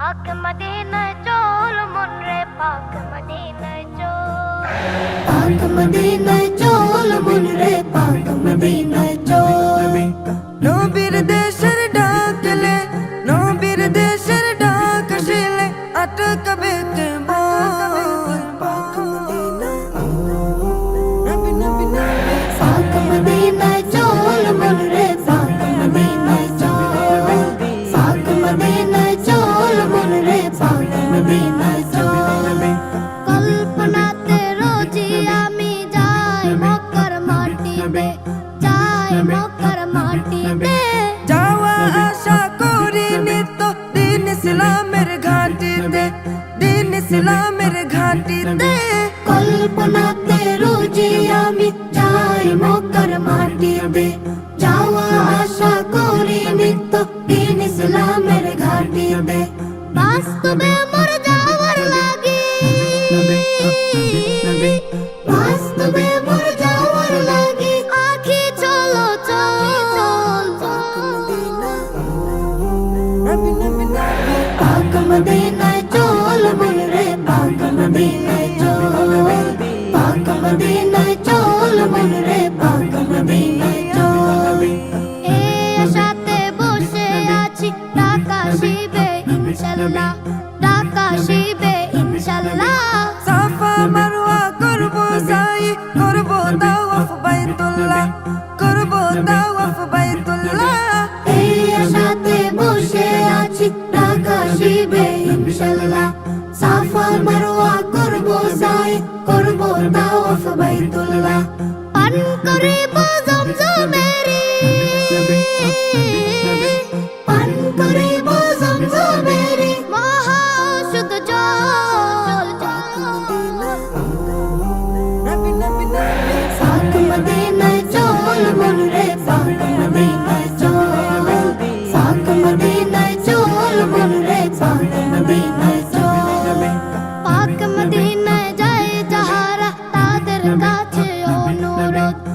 পাক মদিনায় চল মন রে পাক মদিনায় চল পাক মদিনায় চল মন রে পাক মদিনায় চল নবীর দেশের ডাকলে নবীর দেশের ডাক আসলে আটকাবে কে বল পাক মদিনায় নবী নবী নবী পাক মদিনায় চল মন রে পাক মদিনায় চল পাক মদিনায় চল মন রে পাক মদিনায় চল কল্পনাতে রোজি আমি যাই মক্কার মাটিতে যাই মক্কার মাটিতে যাওয়া আশা করি নিত দিন ইসলামের ঘাটিতে দিন ইসলামের ঘাটিতে কল্পনাতে রোজি আমি যাই মক্কার মাটিতে যাওয়া আশা করি নিত্য দিন ইসলামের ঘাটিতে বাস্তবে মোর যাওয়ার লাগি বাস্তবে মোর যাওয়ার লাগি আখি চলো চল নবী নবী নবী পাক মদিনায় চল মন রে পাক মদিনায় চল পাক মদিনায় চল মন রে পাক মদিনায় চল এই আশাতে বসে আছি ঢাকা শিবে ইনশাল্লাহ ঢাকা শিবে ইনশাল্লাহ সাফা মারওয়া করবো সাই করবো তাওয়াফ বাইতুল্লাহ করবো তাওয়াফ বাইতুল্লাহ এই আশাতে বসে আছি ঢাকা শিবে ইনশাল্লাহ সাফা মারওয়া করব সাই করব তাওয়াফ বাইতুল্লাহ পান করিব জমজমেরি